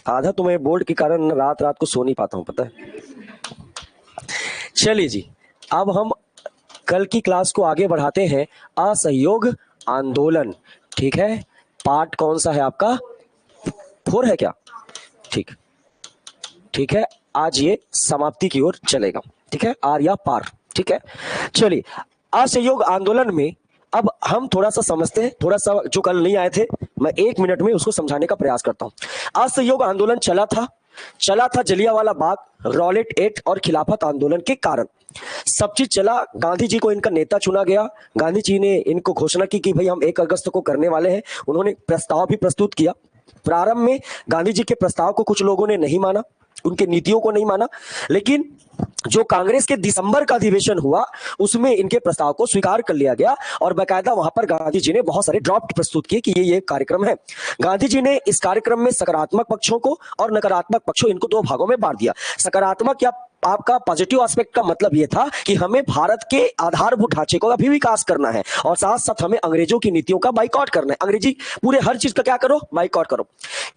आधा तो मैं बोर्ड के कारण रात रात को सो नहीं पाता हूं, पता है। चलिए जी, अब हम कल की क्लास को आगे बढ़ाते हैं। असहयोग आंदोलन, ठीक है। पार्ट कौन सा है आपका? 4 है क्या? ठीक, ठीक है। आज ये समाप्ति की ओर चलेगा, ठीक है, आर या पार, ठीक है। चलिए, असहयोग आंदोलन में अब हम थोड़ा सा समझते हैं, थोड़ा सा जो कल नहीं आए थे, मैं 1 मिनट में उसको समझाने का प्रयास करता हूं। असहयोग आंदोलन चला था जलियांवाला बाग, रॉलेट एक्ट और खिलाफत आंदोलन के कारण सब चीज चला। गांधी जी को इनका नेता चुना गया। गांधी जी ने इनको घोषणा की कि भाई हम 1 अगस्त को करने वाले हैं। उन्होंने प्रस्ताव भी प्रस्तुत किया। प्रारंभ में गांधी जी के प्रस्ताव को कुछ लोगों ने नहीं माना, उनके नीतियों को नहीं माना, लेकिन जो कांग्रेस के दिसंबर का अधिवेशन हुआ उसमें इनके प्रस्ताव को स्वीकार कर लिया गया और बाकायदा वहां पर गांधी जी ने बहुत सारे ड्राफ्ट प्रस्तुत किए कि ये कार्यक्रम है। गांधी जी ने इस कार्यक्रम में सकारात्मक पक्षों को और नकारात्मक पक्षों, इनको 2 भागों में बांट दिया। सकारात्मक या आपका पॉजिटिव एस्पेक्ट का मतलब यह था कि हमें भारत के आधारभूत ढांचे को भी विकास करना है और साथ साथ हमें अंग्रेजों की नीतियों का बाइकआउट करना है। अंग्रेजी पूरे हर चीज का क्या करो? बाइकआउट करो।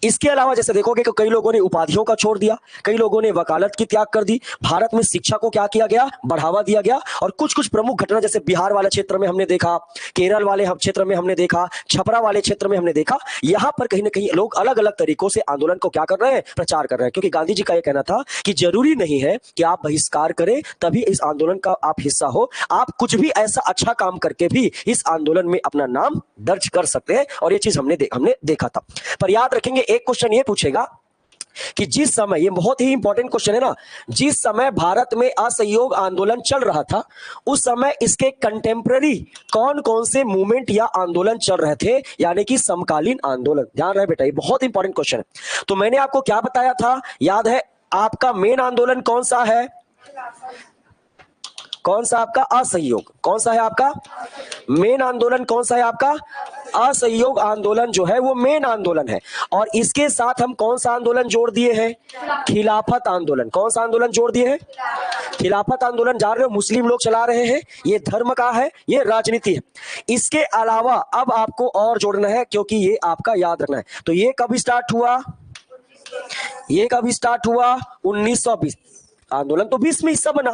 इसके अलावा जैसे देखोगे कि कई लोगों ने उपाधियों का छोड़ दिया, कई लोगों ने वकालत की त्याग कर दी। भारत में शिक्षा को क्या किया गया? बढ़ावा दिया गया। और कुछ कुछ प्रमुख घटना जैसे बिहार वाले क्षेत्र में हमने देखा, केरल वाले क्षेत्र में हमने देखा, छपरा वाले क्षेत्र में हमने देखा, यहां पर कहीं ना कहीं लोग अलग अलग तरीकों से आंदोलन को क्या कर रहे हैं? प्रचार कर रहे हैं। क्योंकि गांधी जी का यह कहना था कि जरूरी नहीं है कि आप बहिष्कार करें तभी इस आंदोलन का आप हिस्सा हो, आप कुछ भी ऐसा अच्छा काम करके भी इस आंदोलन में अपना नाम दर्ज कर सकते हैं। और ये चीज हमने देखा था। पर याद रखेंगे, एक क्वेश्चन ये पूछेगा कि जिस समय, ये बहुत ही इंपॉर्टेंट क्वेश्चन है ना, जिस समय भारत में असहयोग आंदोलन चल रहा था उस समय इसके कंटेम्पररी कौन कौन से मूवमेंट या आंदोलन चल रहे थे, यानी कि समकालीन आंदोलन। ध्यान रहे बेटा, ये बहुत इंपॉर्टेंट क्वेश्चन है। तो मैंने आपको क्या बताया था, याद है? आपका मेन आंदोलन कौन सा है? कौन सा? आपका असहयोग। कौन सा है आपका मेन आंदोलन? कौन सा है आपका? असहयोग आंदोलन जो है वो मेन आंदोलन है। और इसके साथ हम कौन सा आंदोलन जोड़ दिए हैं? खिलाफत आंदोलन। कौन सा आंदोलन जोड़ दिए हैं? खिलाफत आंदोलन। जान रहे हो, मुस्लिम लोग चला रहे हैं, ये धर्म का है, ये राजनीति है। इसके अलावा अब आपको और जोड़ना है, क्योंकि ये आपका याद रखना है। तो ये कब स्टार्ट हुआ? ये कब स्टार्ट हुआ? 1920। आंदोलन तो 20 में हिस्सा बना।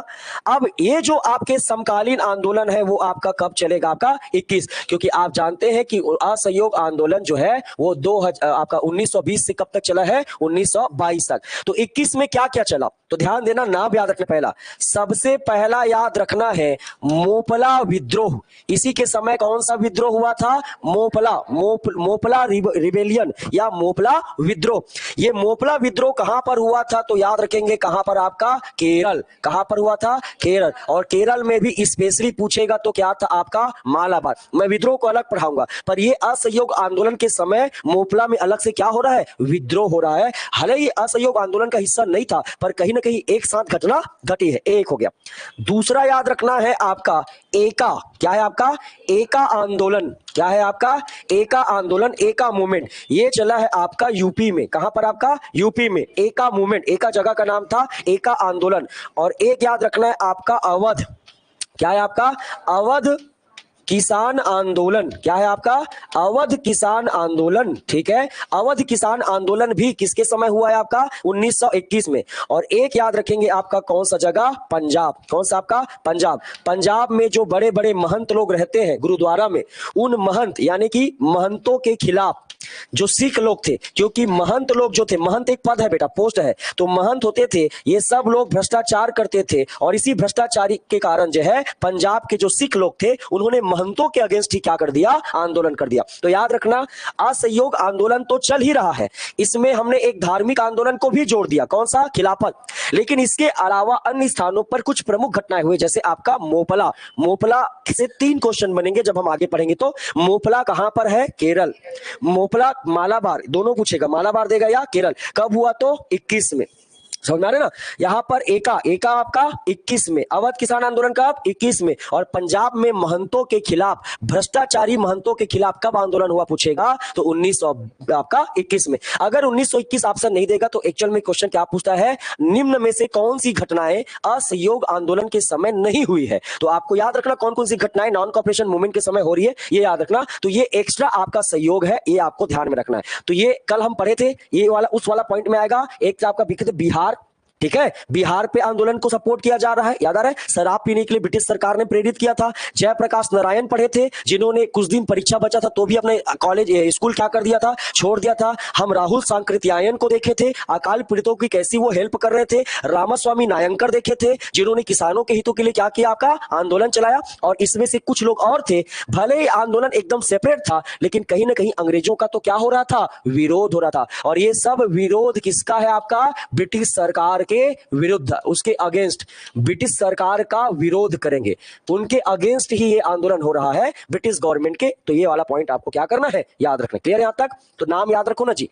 अब ये जो आपके समकालीन आंदोलन है वो आपका कब चलेगा? आपका 21। क्योंकि आप जानते हैं कि असहयोग आंदोलन जो है वो आपका 1920 से कब तक चला है? 1922 तक। तो 21 में क्या क्या चला? तो ध्यान देना, नाम याद रखना। पहला, सबसे पहला याद रखना है मोपला विद्रोह। इसी के समय कौन सा विद्रोह हुआ था? मोपला रिबेलियन या मोपला विद्रोह। ये मोपला विद्रोह कहां पर हुआ था? तो याद रखेंगे, कहां पर? आपका केरल। कहां पर हुआ था? केरल। और केरल में भी स्पेशली पूछेगा तो क्या था? आपका मालाबार। मैं विद्रोह को अलग पढ़ाऊंगा, पर ये असहयोग आंदोलन के समय मोपला में अलग से क्या हो रहा है? विद्रोह हो रहा है। हालांकि ये असहयोग आंदोलन का हिस्सा नहीं था, पर कहीं ना कहीं एक साथ घटना घटी है। एक हो गया। दूसरा याद रखना है आपका एका। क्या है आपका? एका आंदोलन। क्या है आपका? एका आंदोलन, एका मूवमेंट। ये चला है आपका यूपी में। कहां पर? आपका यूपी में। एका मूवमेंट, एका जगह का नाम था, एका आंदोलन। और एक याद रखना है आपका अवध। क्या है आपका? अवध किसान आंदोलन। क्या है आपका? अवध किसान आंदोलन। ठीक है, अवध किसान आंदोलन भी किसके समय हुआ है? आपका 1921 में। और एक याद रखेंगे आपका कौन सा जगह? पंजाब। कौन सा? आपका पंजाब। पंजाब में जो बड़े बड़े महंत लोग रहते हैं गुरुद्वारा में, उन महंत यानी कि महंतों के खिलाफ जो सिख लोग थे, क्योंकि महंत लोग जो थे, महंत एक पद है बेटा, पोस्ट है, तो महंत होते थे, ये सब लोग भ्रष्टाचार करते थे। और इसी भ्रष्टाचारी के कारण जो है पंजाब के जो सिख लोग थे उन्होंने महंतों के अगेंस्ट ही क्या कर दिया? आंदोलन कर दिया। तो याद रखना, असहयोग आंदोलन तो चल ही रहा है, इसमें हमने एक धार्मिक आंदोलन को भी जोड़ दिया। कौन सा? खिलाफत। लेकिन इसके अलावा अन्य स्थानों पर कुछ प्रमुख घटनाएं हुई, जैसे आपका मोपला। मोपला से 3 क्वेश्चन बनेंगे जब हम आगे पढ़ेंगे। तो मोपला कहां पर है? केरल। मोपला, मालाबार, दोनों पूछेगा, मालाबार देगा या केरल। कब हुआ? तो 21 में। समझ में आ रहे ना। यहाँ पर एका आपका 21 में, अवध किसान आंदोलन कब 21 में, और पंजाब में महंतों के खिलाफ, भ्रष्टाचारी महंतों के खिलाफ कब आंदोलन हुआ पूछेगा तो 1921 में। अगर 1921 ऑप्शन नहीं देगा तो एक्चुअल में क्वेश्चन क्या पूछता है, निम्न में से कौन सी घटनाएं असहयोग आंदोलन के समय नहीं हुई है। तो आपको याद रखना कौन कौन सी घटनाएं नॉन कॉपरेशन मूवमेंट के समय हो रही है, ये याद रखना। तो ये एक्स्ट्रा आपका सहयोग है, ये आपको ध्यान में रखना है। तो ये कल हम पढ़े थे, ये वाला उस वाला पॉइंट में आएगा। एक आपका बिहार, ठीक है, बिहार पे आंदोलन को सपोर्ट किया जा रहा है, याद आ रहा है। शराब पीने के लिए ब्रिटिश सरकार ने प्रेरित किया था। जयप्रकाश नारायण पढ़े थे, जिन्होंने कुछ दिन परीक्षा बचा था तो भी अपने कॉलेज स्कूल क्या कर दिया था, छोड़ दिया था। हम राहुल सांकृत्यायन को देखे थे, अकाल पीड़ितों की कैसी वो हेल्प कर रहे थे। रामास्वामी नायंकर देखे थे, जिन्होंने किसानों के हितों के लिए क्या किया, आपका आंदोलन चलाया। और इसमें से कुछ लोग और थे, भले ही आंदोलन एकदम सेपरेट था, लेकिन कहीं ना कहीं अंग्रेजों का तो क्या हो रहा था, विरोध हो रहा था। और ये सब विरोध किसका है, आपका ब्रिटिश सरकार के विरुद्ध, उसके अगेंस्ट, ब्रिटिश सरकार का विरोध करेंगे, उनके अगेंस्ट ही ये आंदोलन हो रहा है ब्रिटिश गवर्नमेंट के। तो ये वाला पॉइंट आपको क्या करना है, याद रखना। क्लियर यहां तक? तो नाम याद रखो ना जी।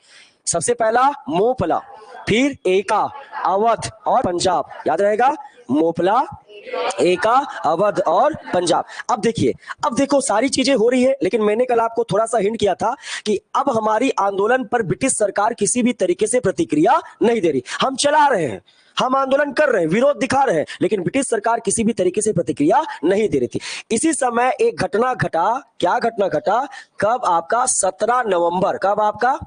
सबसे पहला मोपला, फिर एका, अवध और पंजाब, याद रहेगा। मोपला, एका, अवध और पंजाब। अब देखिए, अब देखो सारी चीजें हो रही है, लेकिन मैंने कल आपको थोड़ा सा हिंट किया था कि अब हमारी आंदोलन पर ब्रिटिश सरकार किसी भी तरीके से प्रतिक्रिया नहीं दे रही। हम चला रहे हैं, हम आंदोलन कर रहे हैं, विरोध दिखा रहे हैं, लेकिन ब्रिटिश सरकार किसी भी तरीके से प्रतिक्रिया नहीं दे रही थी। इसी समय एक घटना घटा, क्या घटना घटा, कब, आपका 17 नवंबर, कब आपका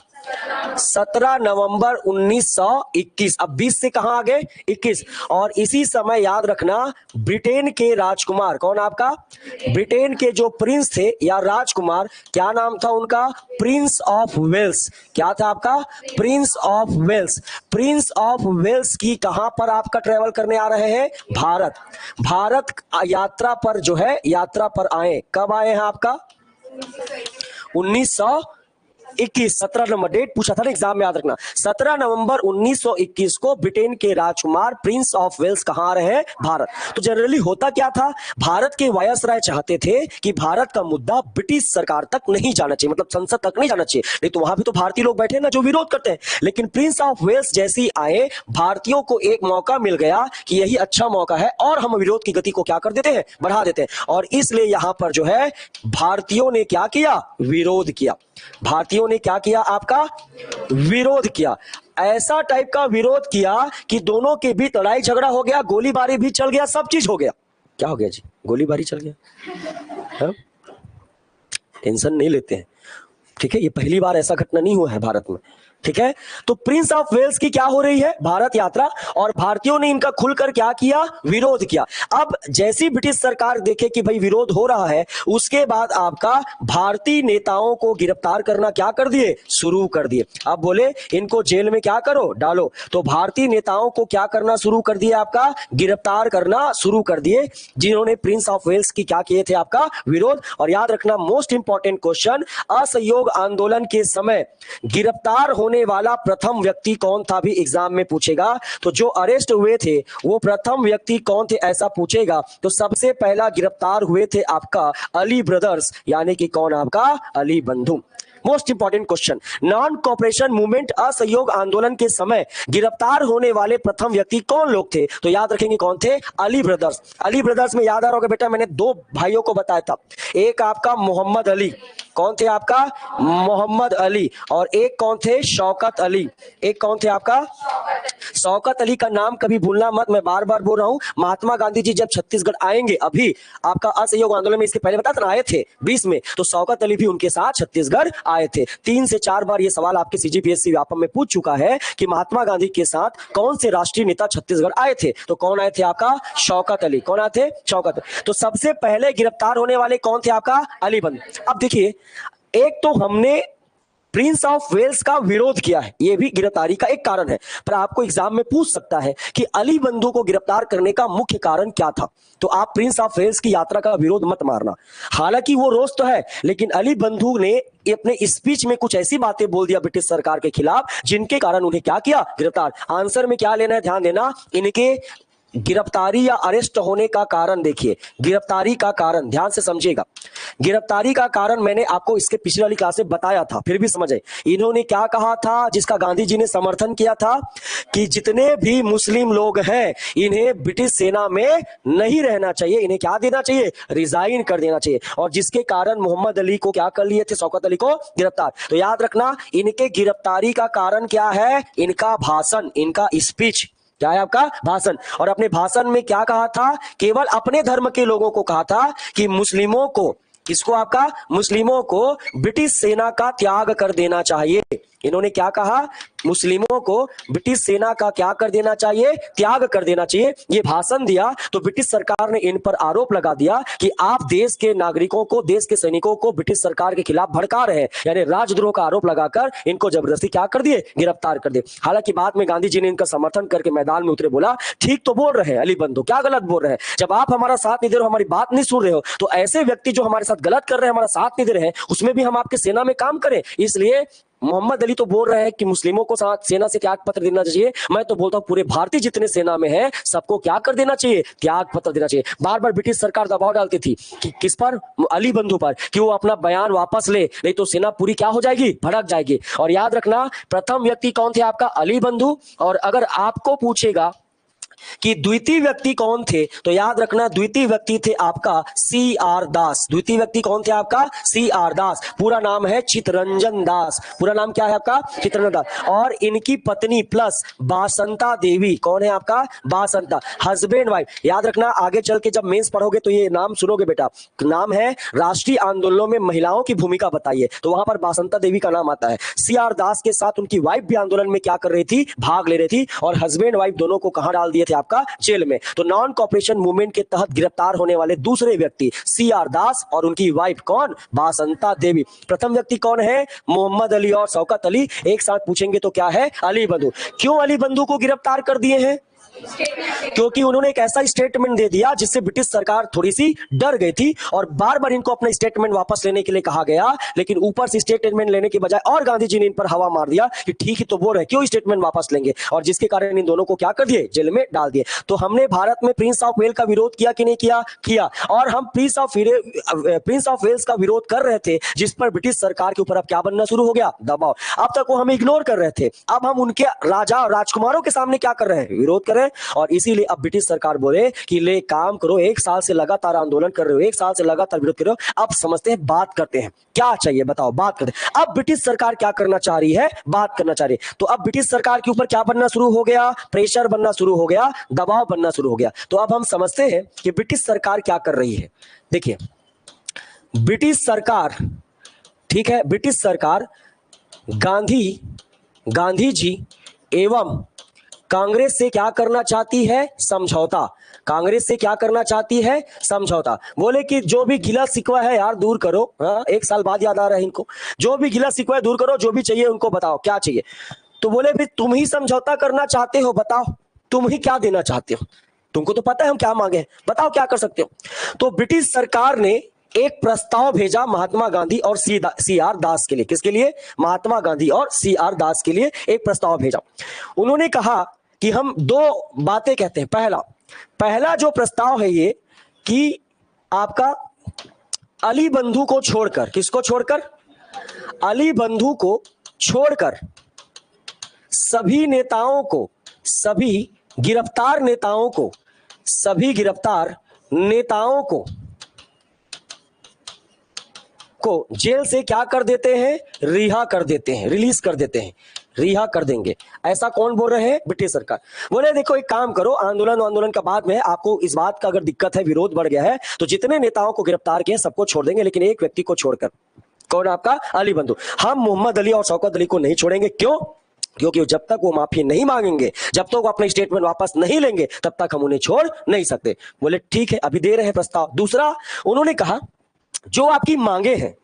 17 नवंबर 1921। अब 20 से कहां आ गए, 21। और इसी समय याद रखना, ब्रिटेन के राजकुमार, कौन आपका, ब्रिटेन के जो प्रिंस थे या राजकुमार, क्या नाम था उनका, प्रिंस ऑफ वेल्स। क्या था आपका, Prince of Wales. Prince of Wales की कहां पर आपका ट्रेवल करने आ रहे हैं, भारत। भारत यात्रा पर जो है, यात्रा पर आए, कब आए हैं आपका 1921। 17 नंबर डेट पूछा था ना एग्जाम में, याद रखना। 17 नवंबर 1921 को ब्रिटेन के राजकुमार प्रिंस ऑफ वेल्स कहां आ रहे हैं, भारत। तो जनरली होता क्या था, भारत के वायसराय चाहते थे कि भारत का मुद्दा ब्रिटिश सरकार तक नहीं जाना चाहिए, मतलब संसद तक नहीं जाना चाहिए। नहीं तो वहां भी तो भारतीय लोग बैठे ना जो विरोध करते हैं। लेकिन प्रिंस ऑफ वेल्स जैसे ही आए, भारतीयों को एक मौका मिल गया कि यही अच्छा मौका है और हम विरोध की गति को क्या कर देते हैं, बढ़ा देते हैं। और इसलिए यहां पर जो है भारतीयों ने क्या किया, विरोध किया। भारतीयों ने क्या किया, आपका विरोध किया। ऐसा टाइप का विरोध किया कि दोनों के बीच लड़ाई झगड़ा हो गया, गोलीबारी भी चल गया, सब चीज हो गया। क्या हो गया जी, गोलीबारी चल गया। टेंशन नहीं लेते हैं, ठीक है। ये पहली बार ऐसा घटना नहीं हुआ है भारत में, ठीक है। तो प्रिंस ऑफ वेल्स की क्या हो रही है, भारत यात्रा, और भारतीयों ने इनका खुलकर क्या किया, विरोध किया। अब जैसी ब्रिटिश सरकार देखे कि भाई विरोध हो रहा है, उसके बाद आपका भारतीय नेताओं को गिरफ्तार करना क्या कर दिए, शुरू कर दिए। अब बोले इनको जेल में क्या करो, डालो। तो भारतीय नेताओं को क्या करना शुरू कर दिया, आपका गिरफ्तार करना शुरू कर दिए, जिन्होंने प्रिंस ऑफ वेल्स की क्या किए थे, आपका विरोध। और याद रखना मोस्ट इंपॉर्टेंट क्वेश्चन, असहयोग आंदोलन के समय गिरफ्तार होने वाला प्रथम व्यक्ति कौन था, भी एग्जाम में पूछेगा। तो जो अरेस्ट हुए थे वो प्रथम व्यक्ति कौन थे, ऐसा पूछेगा। तो सबसे पहला गिरफ्तार हुए थे आपका अली ब्रदर्स, यानी कि कौन, आपका अली बंधु। Most important question, non cooperation movement असहयोग आंदोलन के समय गिरफ्तार होने वाले प्रथम व्यक्ति कौन लोग थे, तो याद रखेंगे कौन थे, अली ब्रदर्स। अली ब्रदर्स में याद आ रहा होगा बेटा, मैंने दो भाइयों को बताया था, एक आपका मोहम्मद अली, कौन थे आपका, मोहम्मद अली, और एक कौन थे, शौकत अली। एक कौन थे आपका, शौकत अली का नाम कभी भूलना मत, मैं बार बार बोल रहा हूं। महात्मा गांधी जी जब छत्तीसगढ़ आएंगे, अभी आपका असहयोग आंदोलन में इसके पहले बताया था आए थे 20 में, तो शौकत अली भी उनके साथ छत्तीसगढ़ आए थे। 3 से 4 बार ये सवाल आपके सीजीपीएससी व्यापम में पूछ चुका है कि महात्मा गांधी के साथ कौन से राष्ट्रीय नेता छत्तीसगढ़ आए थे, तो कौन आए थे, आपका शौकत अली। कौन आए थे, शौकत। तो सबसे पहले गिरफ्तार होने वाले कौन थे, आपका अली बंधु। अब देखिए, एक तो हमने प्रिंस ऑफ वेल्स का विरोध किया है, यह भी गिरफ्तारी का एक कारण है, पर आपको एग्जाम में पूछ सकता है कि अली बंधु को गिरफ्तार करने का मुख्य कारण क्या था। तो आप प्रिंस ऑफ वेल्स की यात्रा का विरोध मत मारना, हालांकि वो रोज तो है, लेकिन अली बंधु ने अपने स्पीच में कुछ ऐसी बातें बोल दिया ब्रिटिश सरकार के खिलाफ, जिनके कारण उन्हें क्या किया, गिरफ्तार। आंसर में क्या लेना है, ध्यान देना, इनके गिरफ्तारी या अरेस्ट होने का कारण देखिए, गिरफ्तारी का कारण ध्यान से समझिएगा। गिरफ्तारी का कारण मैंने आपको इसके पिछले वाली क्लास में बताया था, फिर भी समझे। इन्होंने क्या कहा था, जिसका गांधी जी ने समर्थन किया था कि जितने भी मुस्लिम लोग हैं इन्हें ब्रिटिश सेना में नहीं रहना चाहिए, इन्हें क्या देना चाहिए, रिजाइन कर देना चाहिए। और जिसके कारण मोहम्मद अली को क्या कर लिए थे, शौकत अली को गिरफ्तार। तो याद रखना, इनके गिरफ्तारी का कारण क्या है, इनका भाषण, इनका स्पीच। क्या है आपका भाषण। और अपने भाषण में क्या कहा था, केवल अपने धर्म के लोगों को कहा था कि मुस्लिमों को, किसको, आपका मुस्लिमों को ब्रिटिश सेना का त्याग कर देना चाहिए। इन्होंने क्या कहा, मुस्लिमों को ब्रिटिश सेना का क्या कर देना चाहिए, त्याग कर देना चाहिए। ये भाषण दिया तो ब्रिटिश सरकार ने इन पर आरोप लगा दिया कि आप देश के नागरिकों को, देश के सैनिकों को ब्रिटिश सरकार के खिलाफ भड़का रहे हैं, यानी राजद्रोह का आरोप लगाकर इनको जबरदस्ती क्या कर दिए, गिरफ्तार कर दिए। हालांकि बाद में गांधी जी ने इनका समर्थन करके मैदान में उतरे, बोला ठीक तो बोल रहे हैं अली बंधु, क्या गलत बोल रहे हैं, जब आप हमारा साथ नहीं दे रहे हो, हमारी बात नहीं सुन रहे हो, तो ऐसे व्यक्ति जो हमारे साथ गलत कर रहे हैं, हमारा साथ नहीं दे रहे हैं, उसमें भी हम आपके सेना में काम करें। इसलिए मोहम्मद अली तो बोल रहे हैं कि मुस्लिमों को सेना से त्याग पत्र देना चाहिए, मैं तो बोलता हूं पूरे भारतीय जितने सेना में है सबको क्या कर देना चाहिए, त्याग पत्र देना चाहिए। बार बार ब्रिटिश सरकार दबाव डालती थी कि किस पर, अली बंधु पर, कि वो अपना बयान वापस ले, नहीं तो सेना पूरी क्या हो जाएगी, भड़क जाएगी। और याद रखना, प्रथम व्यक्ति कौन थे, आपका अली बंधु। और अगर आपको पूछेगा कि द्वितीय व्यक्ति कौन थे, तो याद रखना द्वितीय व्यक्ति थे आपका CR दास। द्वितीय व्यक्ति कौन थे आपका, CR दास। पूरा नाम है चितरंजन दास, पूरा नाम क्या है आपका, चितरंजन दास। और इनकी पत्नी प्लस बासंता देवी, कौन है आपका, बासंता, हस्बैंड वाइफ। याद रखना, आगे चल के जब मेंस पढ़ोगे तो ये नाम सुनोगे बेटा, नाम है राष्ट्रीय आंदोलनों में महिलाओं की भूमिका बताइए, तो वहां पर बासंता देवी का नाम आता है। CR दास के साथ उनकी वाइफ भी आंदोलन में क्या कर रही थी, भाग ले रही थी। और हस्बैंड वाइफ दोनों को कहां डाल दिए थे, आपका जेल में। तो नॉन कॉपरेशन मूवमेंट के तहत गिरफ्तार होने वाले दूसरे व्यक्ति CR दास और उनकी वाइफ कौन, बासंता देवी। प्रथम व्यक्ति कौन है, मोहम्मद अली और शौकत अली। एक साथ पूछेंगे तो क्या है, अली बंधु। क्यों अली बंधु को गिरफ्तार कर दिए हैं, क्योंकि उन्होंने एक ऐसा स्टेटमेंट दे दिया जिससे ब्रिटिश सरकार थोड़ी सी डर गई थी और बार बार इनको अपना स्टेटमेंट वापस लेने के लिए कहा गया, लेकिन ऊपर से स्टेटमेंट लेने के बजाय और गांधी जी ने इन पर हवा मार दिया कि ठीक ही तो बोल रहे, क्यों स्टेटमेंट वापस लेंगे, और जिसके कारण इन दोनों को क्या कर दिए, जेल में डाल दिए। तो हमने भारत में प्रिंस ऑफ वेल्स का विरोध किया कि नहीं किया, किया। और हम प्रिंस ऑफ वेल्स का विरोध कर रहे थे, जिस पर ब्रिटिश सरकार के ऊपर अब क्या बनना शुरू हो गया, दबाव। अब तक वो हमें इग्नोर कर रहे थे, अब हम उनके राजा और राजकुमारों के सामने क्या कर रहे हैं, विरोध कर रहे हैं। और इसीलिए अब ब्रिटिश सरकार बोले कि ले काम करो, एक साल से लगातार आंदोलन कर रहे हो, एक साल से लगातार विरोध कर रहे हो, अब समझते हैं, बात करते हैं, क्या चाहिए बताओ, बात करते हैं। अब ब्रिटिश सरकार क्या करना चाह रही है, बात करना चाह रही है। तो अब ब्रिटिश सरकार के ऊपर क्या बनना शुरू हो गया, प्रेशर बनना शुरू हो गया, दबाव बनना शुरू हो गया। तो अब हम समझते हैं कि ब्रिटिश सरकार क्या कर रही है। देखिए ब्रिटिश सरकार, ठीक है, ब्रिटिश सरकार गांधी जी एवं कांग्रेस से क्या करना चाहती है, समझौता। कांग्रेस से क्या करना चाहती है, समझौता। बोले कि जो भी गिला शिकवा है यार दूर करो। हाँ, एक साल बाद याद आ रहा है इनको, जो भी गिला शिकवा है दूर करो, जो भी चाहिए उनको बताओ क्या चाहिए। तो बोले भी तुम ही समझौता करना चाहते हो, बताओ तुम ही क्या देना चाहते हो, तुमको तो पता है हम क्या मांगे, बताओ क्या कर सकते हो। तो ब्रिटिश सरकार ने एक प्रस्ताव भेजा महात्मा गांधी और CR दास के लिए। किसके लिए, महात्मा गांधी और CR दास के लिए एक प्रस्ताव भेजा। उन्होंने कहा कि हम दो बातें कहते हैं। पहला जो प्रस्ताव है ये कि आपका अली बंधु को छोड़कर, किसको छोड़कर, अली बंधु को छोड़कर सभी नेताओं को, सभी गिरफ्तार नेताओं को जेल से क्या कर देते हैं, रिहा कर देते हैं, रिलीज कर देते हैं, रिहा कर देंगे। ऐसा कौन बोल रहे हैं, ब्रिटिश सरकार। बोले देखो एक काम करो, आंदोलन का बाद में आपको इस बात का अगर दिक्कत है, विरोध बढ़ गया है, तो जितने नेताओं को गिरफ्तार किए सबको छोड़ देंगे, लेकिन एक व्यक्ति को छोड़कर, कौन, आपका अली बंधु। हम मोहम्मद अली और शौकत अली को नहीं छोड़ेंगे। क्यों, क्योंकि जब तक वो माफी नहीं मांगेंगे, जब तक वो अपना स्टेटमेंट वापस नहीं लेंगे, तब तक हम उन्हें छोड़ नहीं सकते। बोले ठीक है, अभी दे रहे हैं प्रस्ताव। दूसरा उन्होंने कहा जो आपकी मांगे हैं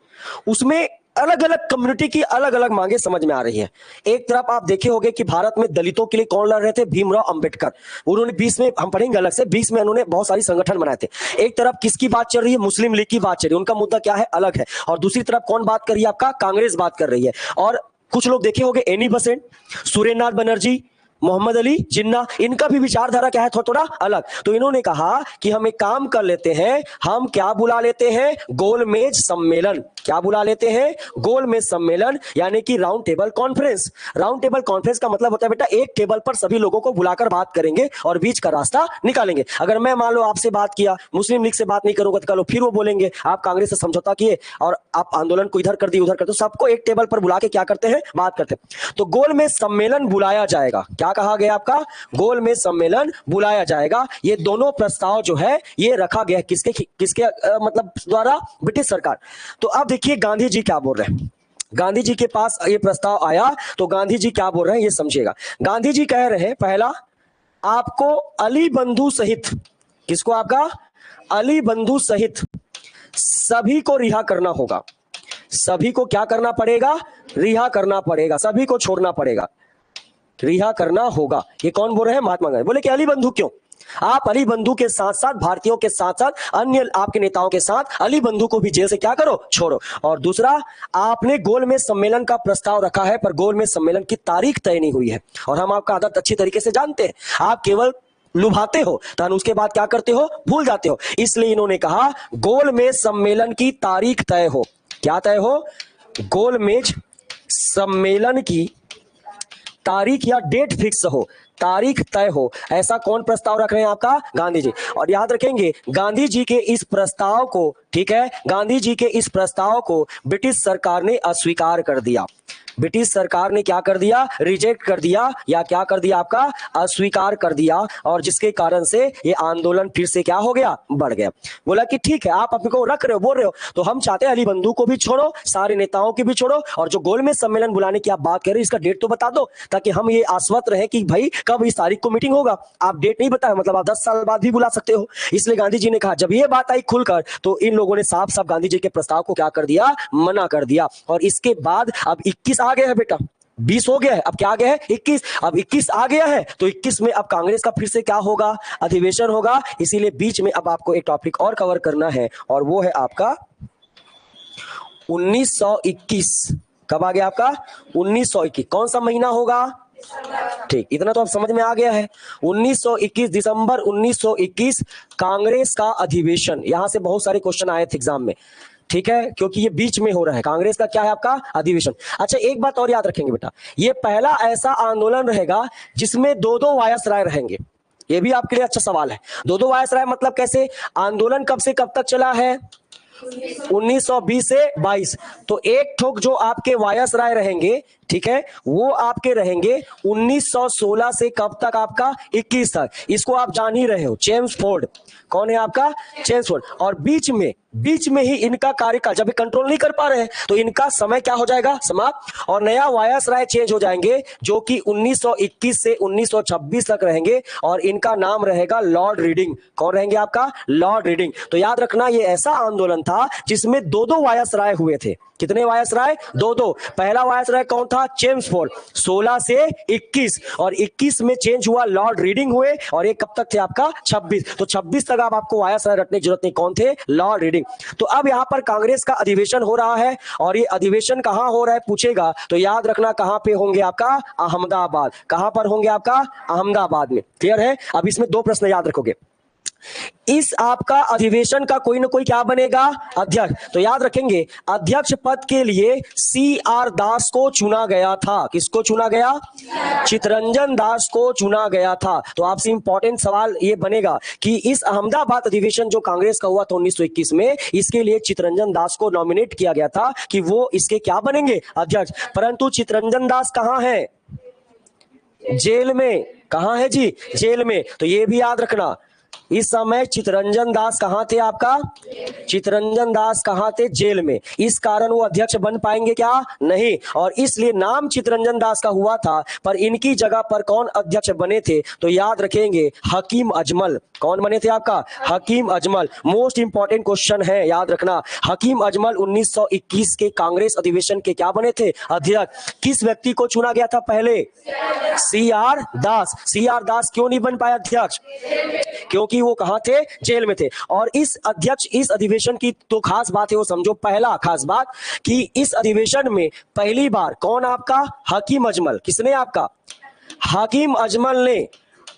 उसमें अलग अलग कम्युनिटी की अलग अलग मांगे समझ में आ रही है। एक तरफ आप देखे होंगे कि भारत में दलितों के लिए कौन लड़ रहे थे, भीमराव अंबेडकर। उन्होंने 20 में, हम पढ़ेंगे अलग से, 20 में उन्होंने बहुत सारी संगठन बनाए थे। एक तरफ किसकी बात चल रही है, मुस्लिम लीग की बात चल रही है, उनका मुद्दा क्या है, अलग है। और दूसरी तरफ कौन बात कर रही है, आपका कांग्रेस बात कर रही है। और कुछ लोग देखे होंगे एनी बेसेंट, सुरेंद्रनाथ बनर्जी, मोहम्मद अली जिन्ना, इनका भी विचारधारा क्या है, थोड़ा अलग। तो इन्होंने कहा कि हम एक काम कर लेते हैं, हम क्या बुला लेते हैं, गोलमेज सम्मेलन। क्या बुला लेते हैं, गोलमेज सम्मेलन, यानी कि round table conference. Round table conference का मतलब होता है बेटा एक टेबल पर सभी लोगों को बुलाकर बात करेंगे और बीच का रास्ता निकालेंगे। अगर मैं मान लो आपसे बात किया, मुस्लिम लीग से बात नहीं करूंगा तो कल फिर वो बोलेंगे आप कांग्रेस से समझौता किए और आप आंदोलन को इधर कर दिए उधर कर दिए। सबको एक टेबल पर बुला के क्या करते हैं, बात करते हैं। तो गोलमेज सम्मेलन बुलाया जाएगा। क्या कहा गया आपका, गोलमेज सम्मेलन बुलाया जाएगा। ये दोनों प्रस्ताव जो है ये रखा गया किसके किसके मतलब द्वारा, ब्रिटिश सरकार। तो अब देखिए गांधी जी क्या बोल रहे हैं। गांधी जी के पास ये प्रस्ताव आया तो गांधी जी क्या बोल रहे हैं ये समझिएगा। गांधी जी कह रहे हैं पहला, आपको अली बंधु सहित, किसको, आपका अली बंधु सहित सभी को रिहा करना होगा। सभी को क्या करना पड़ेगा, रिहा करना पड़ेगा, सभी को छोड़ना पड़ेगा, रिहा करना होगा। ये कौन बोल रहे हैं, महात्मा गांधी। बोले कि अली बंधु क्यों, आप अली बंधु के साथ साथ भारतीयों के साथ साथ अन्य आपके नेताओं के साथ अली बंधु को भी जेल से क्या करो, छोड़ो। और दूसरा, आपने गोलमेज सम्मेलन का प्रस्ताव रखा है पर गोलमेज सम्मेलन की तारीख तय नहीं हुई है और हम आपका आदत अच्छी तरीके से जानते हैं, आप केवल लुभाते हो तो उसके बाद क्या करते हो, भूल जाते हो। इसलिए इन्होंने कहा गोलमेज सम्मेलन की तारीख तय हो। क्या तय हो, गोलमेज सम्मेलन की तारीख या डेट फिक्स हो, तारीख तय हो। ऐसा कौन प्रस्ताव रख रहे हैं, आपका गांधी जी। और याद रखेंगे गांधी जी के इस प्रस्ताव को, ठीक है, गांधी जी के इस प्रस्ताव को ब्रिटिश सरकार ने अस्वीकार कर दिया। ब्रिटिश सरकार ने क्या कर दिया, रिजेक्ट कर दिया या क्या कर दिया, आपका अस्वीकार कर दिया। और जिसके कारण से ये आंदोलन फिर से क्या हो गया, बढ़ गया। बोला कि ठीक है आप अपने को रख रहे हो, बोल रहे हो, तो हम चाहते हैं अली बंधु को भी छोड़ो, सारे नेताओं की भी छोड़ो, और जो गोलमेज सम्मेलन बुलाने की आप बात कर रहे हैं इसका डेट तो बता दो ताकि हम ये आश्वस्त रहे कि भाई कब इस तारीख को मीटिंग होगा। आप डेट नहीं बताया मतलब आप 10 साल बाद भी बुला सकते हो। इसलिए गांधी जी ने कहा, जब ये बात आई खुलकर तो इन लोगों ने साफ साफ गांधी जी के प्रस्ताव को क्या कर दिया, मना कर दिया। और इसके बाद अब 21 आ गया है बेटा, 20 हो गया है, अब क्या आ गया है 21। अब 21 आ गया है तो 21 में अब कांग्रेस का फिर से क्या होगा, अधिवेशन होगा। इसीलिए बीच में अब आपको एक टॉपिक और कवर करना है और वो है आपका 1921। कब आ गया आपका 1921, कौन सा महीना होगा, ठीक, इतना तो अब समझ में आ गया है। 1921, दिसंबर 1921 कांग्रेस का अधिवेशन। यहां से बहुत सारे क्वेश्चन आए थे एग्जाम में, ठीक है, क्योंकि ये बीच में हो रहा है। कांग्रेस का क्या है, आपका अधिवेशन। अच्छा एक बात और याद रखेंगे बेटा, ये पहला ऐसा आंदोलन रहेगा जिसमें दो दो वायसराय रहेंगे। ये भी आपके लिए अच्छा सवाल है। दो दो वायसराय मतलब कैसे, आंदोलन कब से कब तक चला है, 1920 से 22। तो एक ठोक जो आपके वायसराय रहेंगे, ठीक है, वो आपके रहेंगे 1916 से कब तक, आपका 21 तक। इसको आप जान ही रहे हो, चेम्सफोर्ड। कौन है आपका, चेम्सफोर्ड। और बीच में ही इनका कार्यकाल, जब कंट्रोल नहीं कर पा रहे हैं तो इनका समय क्या हो जाएगा, समाप्त। और नया वायसराय चेंज हो जाएंगे जो कि 1921 से 1926 तक रहेंगे और इनका नाम रहेगा लॉर्ड रीडिंग। कौन रहेंगे, आपका लॉर्ड रीडिंग। तो याद रखना ये ऐसा आंदोलन था जिसमें दो दो वायसराय हुए थे। कितने वायसराय, दो दो। पहला वायसराय कौन था, चेम्सफोर्ड, 16 से 21, और 21 में चेंज हुआ, लॉर्ड रीडिंग हुए, और ये कब तक थे, आपका 26। तो 26 तक आपको वायसराय रखने की जरूरत नहीं, कौन थे, लॉर्ड रीडिंग। तो अब यहां पर कांग्रेस का अधिवेशन हो रहा है और ये अधिवेशन कहां हो रहा है पूछेगा तो याद रखना कहां पे होंगे, आपका अहमदाबाद। कहां पर होंगे, आपका अहमदाबाद में। क्लियर है। अब इसमें दो प्रश्न याद रखोगे। इस आपका अधिवेशन का कोई ना कोई क्या बनेगा, अध्यक्ष। तो याद रखेंगे अध्यक्ष पद के लिए CR दास को चुना गया था। किसको चुना गया, चितरंजन दास को चुना गया था। तो आपसे इंपॉर्टेंट सवाल ये बनेगा कि इस अहमदाबाद अधिवेशन जो कांग्रेस का हुआ था 1921 में, इसके लिए चितरंजन दास को नॉमिनेट किया गया था कि वो इसके क्या बनेंगे, अध्यक्ष। परंतु चितरंजन दास कहां है, जेल में। कहां है जी, जेल में। तो ये भी याद रखना इस समय चितरंजन दास कहां थे, आपका चितरंजन दास कहां थे, जेल में। इस कारण वो अध्यक्ष बन पाएंगे क्या, नहीं। और इसलिए नाम चितरंजन दास का हुआ था पर इनकी जगह पर कौन अध्यक्ष बने थे, तो याद रखेंगे हकीम अजमल। कौन बने थे, आपका Hakim Ajmal. Most important question है, याद रखना। हकीम अजमल 1921 के कांग्रेस अधिवेशन के क्या बने थे, अध्यक्ष। किस व्यक्ति को चुना गया था पहले, CR दास। CR दास क्यों नहीं बन पाया अध्यक्ष, क्योंकि वो कहां थे, जेल में थे। और इस अध्यक्ष, इस अधिवेशन की तो खास बात है वो समझो, पहला खास बात कि इस अधिवेशन में पहली बार कौन, आपका हकीम अजमल। किसने, आपका हकीम अजमल ने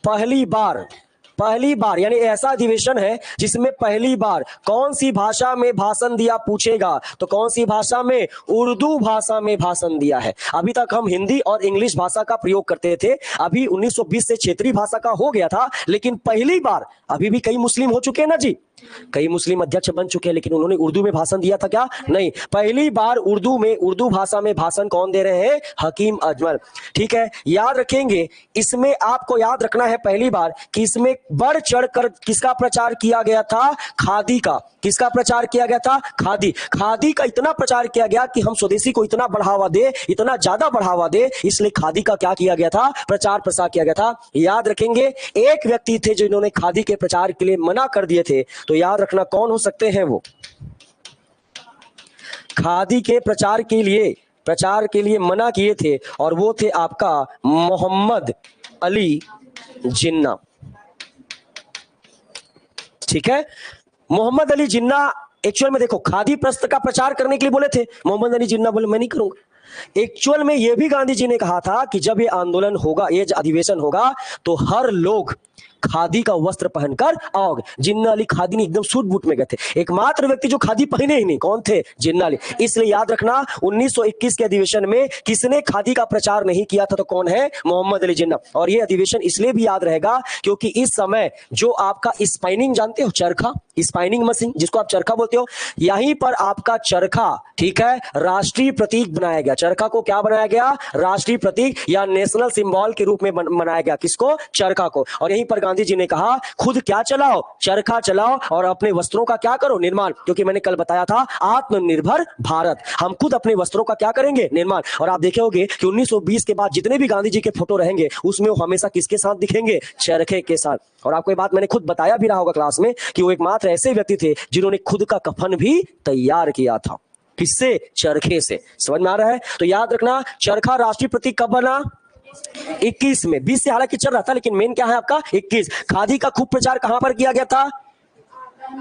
पहली बार यानी ऐसा अधिवेशन है जिसमें पहली बार कौन सी भाषा में भाषण दिया पूछेगा, तो कौन सी भाषा में? उर्दू भाषा में भाषण दिया है। अभी तक हम हिंदी और इंग्लिश भाषा का प्रयोग करते थे, अभी 1920 से क्षेत्रीय भाषा का हो गया था, लेकिन पहली बार, अभी भी कई मुस्लिम हो चुके हैं ना जी, कई मुस्लिम अध्यक्ष बन चुके हैं, लेकिन उन्होंने उर्दू में भाषण दिया था क्या? नहीं, पहली बार उर्दू भाषा में भाषण कौन दे रहे हैं? हकीम अजमल। ठीक है, याद रखेंगे, इसमें आपको याद रखना है पहली बार कि इसमें बढ़ चढ़कर किसका प्रचार किया गया था? खादी का। किसका प्रचार किया गया था? खादी का इतना प्रचार किया गया कि हम स्वदेशी को इतना बढ़ावा दे, इतना ज्यादा बढ़ावा दे, इसलिए खादी का क्या किया गया था? प्रचार प्रसार किया गया था। याद रखेंगे, एक व्यक्ति थे जो इन्होंने खादी के प्रचार के लिए मना कर दिए थे, तो याद रखना कौन हो सकते हैं वो? खादी के प्रचार के लिए मना किए थे, और वो थे आपका मोहम्मद अली जिन्ना। ठीक है, मोहम्मद अली जिन्ना एक्चुअल में देखो खादी प्रस्त्र का प्रचार करने के लिए बोले थे, मोहम्मद अली जिन्ना बोले मैं नहीं करूंगा। एक्चुअल में यह भी गांधी जी ने कहा था कि जब ये आंदोलन होगा, ये अधिवेशन होगा, तो हर लोग खादी का वस्त्र पहनकर आओगे। जिन्ना अली खादी नहीं, एकदम सूट बूट में गए थे, एकमात्र व्यक्ति जो खादी पहने ही नहीं, कौन थे? जिन्ना अली। इसलिए याद रखना 1921 के अधिवेशन में किसने खादी का प्रचार नहीं किया था? तो कौन है? मोहम्मद अली जिन्ना। और यह अधिवेशन इसलिए भी याद रहेगा क्योंकि इस समय जो आपका स्पाइनिंग, जानते हो चरखा, स्पाइनिंग मशीन जिसको आप चरखा बोलते हो, यहीं पर आपका चरखा, ठीक है, राष्ट्रीय प्रतीक बनाया गया। चरखा को क्या बनाया गया? राष्ट्रीय प्रतीक या नेशनल सिंबल के रूप में बनाया गया। किसको? चरखा को। और यहीं पर गांधी जी ने कहा खुद क्या चलाओ? चरखा चलाओ, और अपने वस्त्रों का क्या करो? निर्माण। क्योंकि मैंने कल बताया था आत्मनिर्भर भारत, हम खुद अपने वस्त्रों का क्या करेंगे? निर्माण। और आप देखे होंगे कि 1920 के बाद जितने भी गांधी जी के फोटो रहेंगे उसमें वो हमेशा किसके साथ दिखेंगे? चरखे के साथ। और आपको ये बात मैंने खुद बताया भी रहा होगा क्लास में कि वो एकमात्र ऐसे व्यक्ति थे जिन्होंने खुद का कफन भी तैयार किया था। किससे? चरखे से। समझ में आ रहा है? तो याद रखना, चरखा राष्ट्रीय प्रतीक कब बना? 21 में। 20 से हालांकि चल रहा था, लेकिन मेन क्या है आपका? 21। खादी का खूब प्रचार कहां पर किया गया था?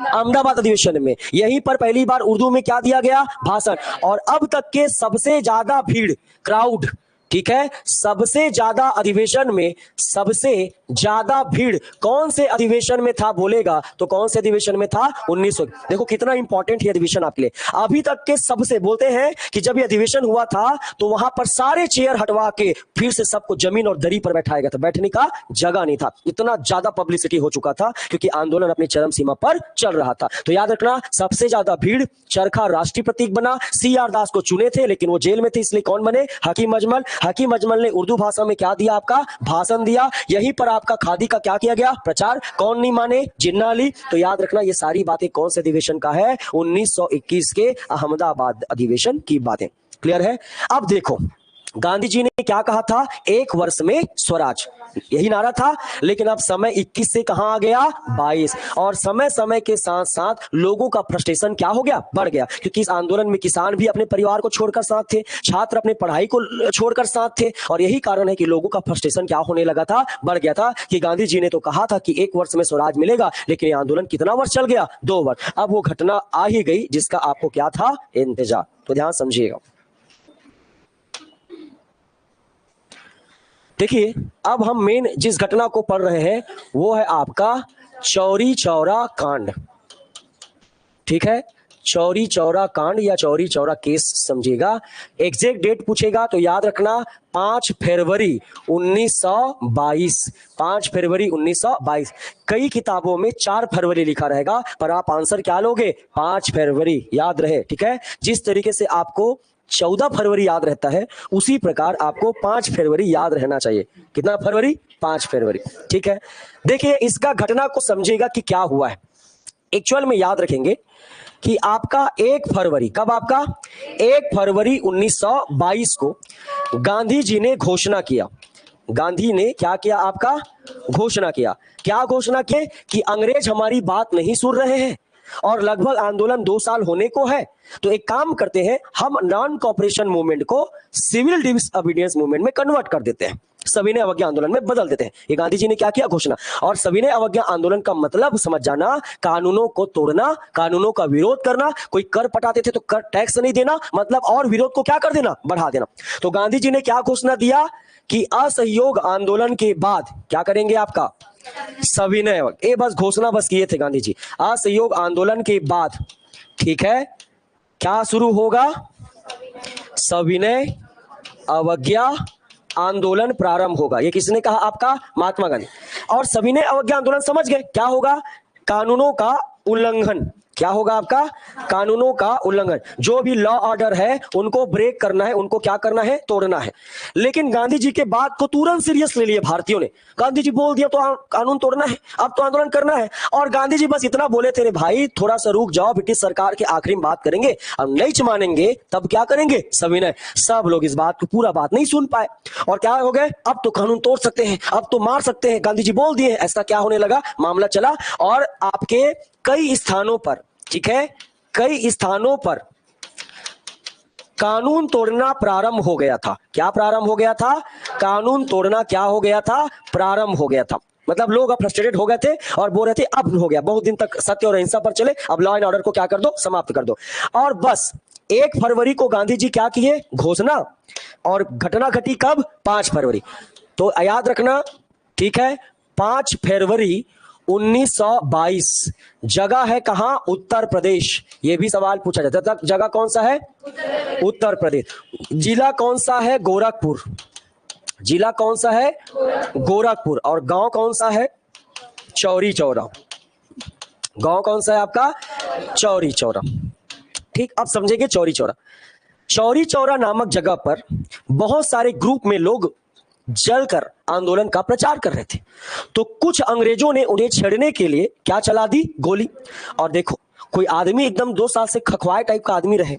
अहमदाबाद अधिवेशन में। यहीं पर पहली बार उर्दू में क्या दिया गया? भाषण। और अब तक के सबसे ज्यादा भीड़, क्राउड, ठीक है, सबसे ज्यादा अधिवेशन में सबसे ज्यादा भीड़ कौन से अधिवेशन में था बोलेगा? तो कौन से अधिवेशन में था? 1900। देखो कितना इंपॉर्टेंट है अधिवेशन आपके लिए। अभी तक के सबसे, बोलते हैं कि जब ये अधिवेशन हुआ था तो वहां पर सारे चेयर हटवा के फिर से सबको जमीन और दरी पर बैठाया गया था, बैठने का जगह नहीं था। इतना ज्यादा पब्लिसिटी हो चुका था क्योंकि आंदोलन अपनी चरम सीमा पर चल रहा था। तो याद रखना, सबसे ज्यादा भीड़, चरखा राष्ट्रीय प्रतीक बना। CR दास को चुने थे लेकिन वो जेल में थे, इसलिए कौन बने? हकीम अजमल। हकीम अजमल ने उर्दू भाषा में क्या दिया? आपका भाषण दिया। यहीं पर आपका खादी का क्या किया गया? प्रचार। कौन नहीं माने? जिन्ना अली। तो याद रखना ये सारी बातें कौन से अधिवेशन का है? 1921 के अहमदाबाद अधिवेशन की बातें। क्लियर है? अब देखो गांधी जी ने क्या कहा था? 1 वर्ष में स्वराज, यही नारा था। लेकिन अब समय 21 से कहां आ गया? 22। और समय समय के साथ साथ लोगों का फ्रस्ट्रेशन क्या हो गया? बढ़ गया। क्योंकि इस आंदोलन में किसान भी अपने परिवार को छोड़कर साथ थे, छात्र अपने पढ़ाई को छोड़कर साथ थे, और यही कारण है कि लोगों का फ्रस्ट्रेशन क्या होने लगा था? बढ़ गया था। कि गांधी जी ने तो कहा था कि 1 वर्ष में स्वराज मिलेगा, लेकिन ये आंदोलन कितना वर्ष चल गया? 2 वर्ष। अब वो घटना आ ही गई जिसका आपको क्या था? इंतजार। तो ध्यान समझिएगा। देखिए, अब हम मेन जिस घटना को पढ़ रहे हैं वो है आपका चौरी चौरा कांड। ठीक है, चौरी चौरा कांड या चौरी चौरा केस समझिएगा। एग्जैक्ट डेट पूछेगा तो याद रखना 5 फरवरी 1922। 5 फरवरी 1922। कई किताबों में 4 फरवरी लिखा रहेगा, पर आप आंसर क्या लोगे? 5 फरवरी याद रहे। ठीक है, जिस तरीके से आपको 14 फरवरी याद रहता है उसी प्रकार आपको 5 फरवरी याद रहना चाहिए। कितना फरवरी? 5 फरवरी। ठीक है, देखिए इसका घटना को समझिएगा कि क्या हुआ है। एक्चुअल में याद रखेंगे कि आपका 1 फरवरी, कब? आपका 1 फरवरी 1922 को गांधी जी ने घोषणा किया। गांधी ने क्या किया? आपका घोषणा किया। क्या घोषणा की? कि अंग्रेज हमारी बात नहीं सुन रहे हैं और लगभग आंदोलन 2 साल होने को है, तो एक काम करते हैं, हम नॉन कॉपरेशन मूवमेंट को सिविल डिसओबीडियंस मूवमेंट में कन्वर्ट कर देते हैं, सविनय अवज्ञा आंदोलन में बदल देते हैं। ये गांधी जी ने क्या किया? घोषणा। और सविनय अवज्ञा आंदोलन का मतलब समझ जाना, कानूनों को तोड़ना, कानूनों का विरोध करना। कोई कर पटाते थे तो कर टैक्स नहीं देना, मतलब और विरोध को क्या कर देना? बढ़ा देना। तो गांधी जी ने क्या घोषणा दिया कि असहयोग आंदोलन के बाद क्या करेंगे आपका सविनय, ये बस घोषणा बस किए थे गांधी जी। असहयोग आंदोलन के बाद, ठीक है, क्या शुरू होगा, सविनय अवज्ञा आंदोलन प्रारंभ होगा। ये किसने कहा, आपका महात्मा गांधी। और सविनय अवज्ञा आंदोलन समझ गए, क्या होगा, कानूनों का उल्लंघन। क्या होगा आपका, कानूनों का उल्लंघन। जो भी लॉ ऑर्डर है उनको ब्रेक करना है, उनको क्या करना है, तोड़ना है। लेकिन गांधी जी के बात को तुरंत सीरियस ले लिए भारतीयों ने। गांधी जी बोल दिया तो कानून तोड़ना है, अब तो आंदोलन करना है। और गांधी जी बस इतना बोले थे, रे भाई थोड़ा सा रुक जाओ, ब्रिटिश सरकार के आखिरी में बात करेंगे, अब नहीं मानेंगे तब क्या करेंगे, सविनय। सब लोग इस बात को, पूरा बात नहीं सुन पाए और क्या हो गए, अब तो कानून तोड़ सकते हैं, अब तो मार सकते हैं, गांधी जी बोल दिए। ऐसा क्या होने लगा, मामला चला और आपके कई स्थानों पर, ठीक है, कई स्थानों पर कानून तोड़ना प्रारंभ हो गया था। क्या प्रारंभ हो गया था, कानून तोड़ना क्या हो गया था, प्रारंभ हो गया था। मतलब लोग अब फ्रस्ट्रेटेड हो गए थे और बोल रहे थे अब हो गया, बहुत दिन तक सत्य और अहिंसा पर चले, अब लॉ एंड ऑर्डर को क्या कर दो, समाप्त कर दो। और बस 1 फरवरी को गांधी जी क्या किए, घोषणा, और घटना घटी कब, 5 फरवरी। तो याद रखना, ठीक है, 5 फरवरी 1922। जगह है कहां, उत्तर प्रदेश। यह भी सवाल पूछा जाता है, जगह कौन सा है, उत्तर प्रदेश। जिला कौन सा है, गोरखपुर। जिला कौन सा है, गोरखपुर। और गांव कौन सा है, चौरी चौरा। गांव कौन सा है आपका, चौरी चौरा। ठीक, अब समझेंगे चौरी चौरा। चौरी चौरा नामक जगह पर बहुत सारे ग्रुप में लोग जलकर आंदोलन का प्रचार कर रहे थे। तो कुछ अंग्रेजों ने उन्हें छेड़ने के लिए क्या चला दी, गोली। और देखो, कोई आदमी एकदम 2 साल से खखवाए टाइप का आदमी रहे,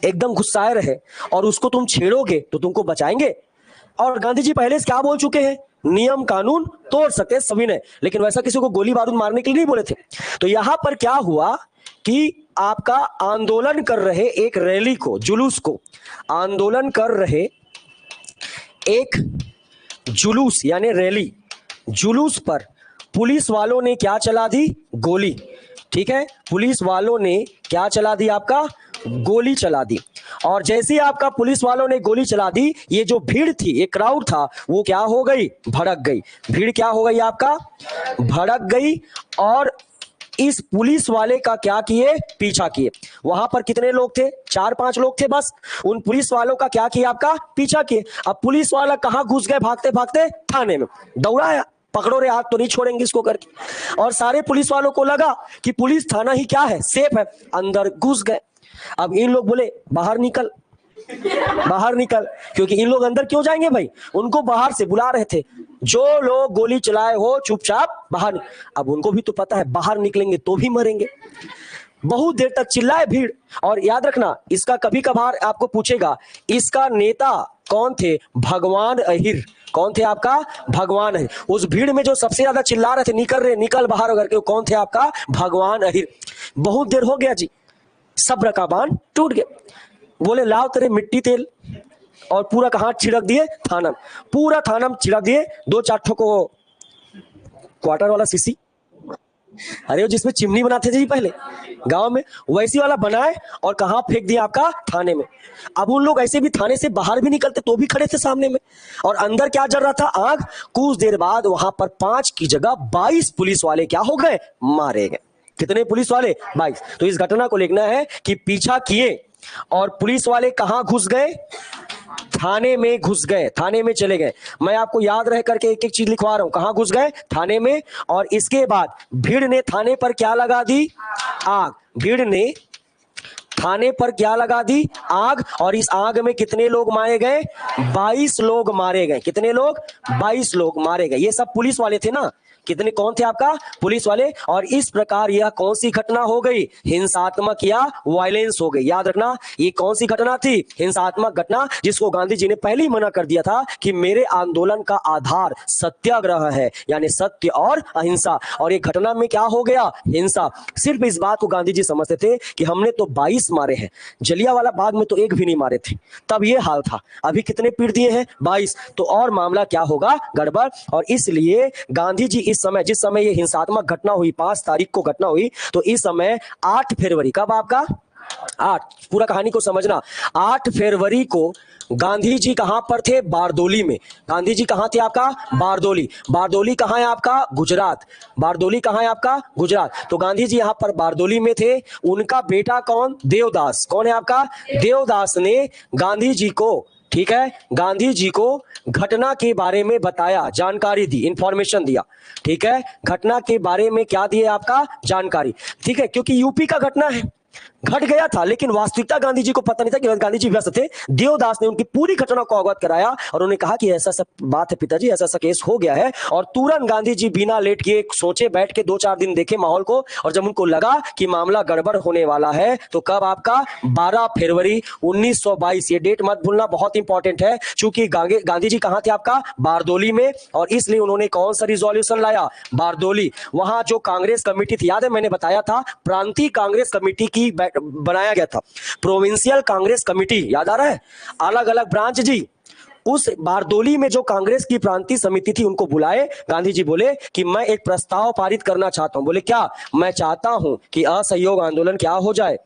एकदम गुस्साए रहे, और उसको तुम छेड़ोगे तो तुमको बचाएंगे। और गांधी जी पहले से क्या बोल चुके हैं, नियम कानून तोड़ सकते हैं सविनय, लेकिन वैसा किसी को गोली बारूद मारने के लिए नहीं बोले थे। तो यहां पर क्या हुआ कि आपका आंदोलन कर रहे एक रैली को, जुलूस को, आंदोलन कर रहे एक जुलूस यानी रैली, जुलूस पर पुलिस वालों ने क्या चला दी, गोली। ठीक है, पुलिस वालों ने क्या चला दी, आपका गोली चला दी। और जैसे ही आपका पुलिस वालों ने गोली चला दी, ये जो भीड़ थी, ये क्राउड था, वो क्या हो गई, भड़क गई। भीड़ क्या हो गई आपका, भड़क गई। और इस पुलिस वाले का क्या किए, पीछा किए। वहां पर कितने लोग थे, 4-5 लोग थे बस। उन पुलिस वालों का क्या किया, आपका पीछा किए। अब पुलिस वाला कहां घुस गए, भागते भागते थाने में, दौड़ाया, पकड़ो रे, आज तो नहीं छोड़ेंगे इसको करके। और सारे पुलिस वालों को लगा कि पुलिस थाना ही क्या है, सेफ है, अंदर घुस गए। अब इन लोग बोले बाहर निकल, बाहर निकल, क्योंकि इन लोग अंदर क्यों जाएंगे भाई, उनको बाहर से बुला रहे थे, जो लोग गोली चलाए हो चुपचाप बाहर। अब उनको भी तो पता है बाहर निकलेंगे तो भी मरेंगे। बहुत देर तक चिल्लाए भीड़। और याद रखना, इसका कभी कभार आपको पूछेगा, इसका नेता कौन थे, भगवान अहिर। कौन थे आपका, भगवान अहिर। उस भीड़ में जो सबसे ज्यादा चिल्ला रहे थे, निकल रहे, निकल बाहर करके, कौन थे आपका, भगवान अहिर। बहुत देर हो गया जी, सब्र का बांध टूट गया। बोले लाओ तेरे मिट्टी तेल, और पूरा का हाथ छिड़क दिए थाना, पूरा थाना में छिड़क दिए। 2-4 ठो को क्वार्टर वाला सीसी, अरे वो जिसमें चिमनी बनाते थे पहले गांव में, वैसी वाला बनाए और कहां फेंक दिया, आपका थाने में। अब उन लोग ऐसे भी थाने से बाहर भी निकलते तो भी खड़े थे सामने में, और अंदर क्या जल रहा था, आग। कुछ देर बाद वहां पर 5 की जगह 22 पुलिस वाले क्या हो गए, मारे गए। कितने पुलिस वाले, 22। तो इस घटना को लिखना है कि पीछा किए और पुलिस वाले कहां घुस गए, थाने में घुस गए, थाने में चले गए। मैं आपको याद रह करके एक एक चीज लिखवा रहा हूं, कहां घुस गए, थाने में। और इसके बाद भीड़ ने थाने पर क्या लगा दी, आग। भीड़ ने थाने पर क्या लगा दी, आग। और इस आग में कितने लोग मारे गए, 22 लोग मारे गए। कितने लोग, 22 लोग मारे गए। ये सब पुलिस वाले थे ना, कितने, कौन थे आपका, पुलिस वाले। और इस प्रकार यह कौन सी घटना हो गई, हिंसात्मक या वायलेंस हो गई। याद रखना, ये कौन सी घटना थी, हिंसात्मक घटना, जिसको गांधी जी ने पहले ही मना कर दिया था कि मेरे आंदोलन का आधार सत्याग्रह है, यानी सत्य और अहिंसा। और ये घटना में क्या हो गया, हिंसा। सिर्फ इस बात को गांधी जी समझते थे कि हमने तो 22 मारे हैं, जलियांवाला बाग में तो एक भी नहीं मारे थे, तब ये हाल था। अभी कितने पीट दिए हैं, 22। तो और मामला क्या होगा, गड़बड़। और इसलिए गांधी जी समय, जिस समय ये हिंसात्मक घटना हुई, 5 तारीख को घटना हुई, तो इस समय 8 फरवरी, कब आपका पूरा कहानी को समझना। 8 फरवरी को गांधी जी कहां पर थे? बारदोली में। गांधी जी कहां थे आपका? बारदोली। बारदोली कहां है आपका? गुजरात। बारदोली कहां है आपका? गुजरात। तो गांधी जी यहां पर बारदोली में थे। उनका बेटा कौन? देवदास। कौन है आपका? देवदास ने गांधी जी को, ठीक है, गांधी जी को घटना के बारे में बताया, जानकारी दी, इंफॉर्मेशन दिया। ठीक है, घटना के बारे में क्या दिए आपका? जानकारी। ठीक है, क्योंकि यूपी का घटना है, घट गया था, लेकिन वास्तविकता गांधी जी को पता नहीं था कि गांधी जी व्यस्त थे। देवदास ने उनकी पूरी घटना को अवगत कराया और उन्होंने कहा कि ऐसा सब बात है पिताजी, ऐसा ऐसा केस हो गया है। और तुरंत गांधी जी बिना लेट किए सोचे, बैठ के 2-4 दिन देखे माहौल को, और जब उनको लगा कि मामला गड़बड़ होने वाला है तो कब आपका? 12 फरवरी 1922। ये डेट मत भूलना, बहुत इंपॉर्टेंट है, क्योंकि गांधी जी कहां थे आपका? बारदोली में। और इसलिए उन्होंने कौन सा रिजोल्यूशन लाया? बारदोली। वहां जो कांग्रेस कमेटी थी, याद है मैंने बताया था, प्रांतीय कांग्रेस कमेटी की बनाया गया था, प्रोविंशियल कांग्रेस कमेटी, याद आ रहा है, अलग अलग ब्रांच जी। उस बारदोली में जो कांग्रेस की प्रांतीय समिति थी, उनको बुलाए। गांधी जी बोले कि मैं एक प्रस्ताव पारित करना चाहता हूं। बोले क्या? मैं चाहता हूं कि असहयोग आंदोलन क्या हो जाए?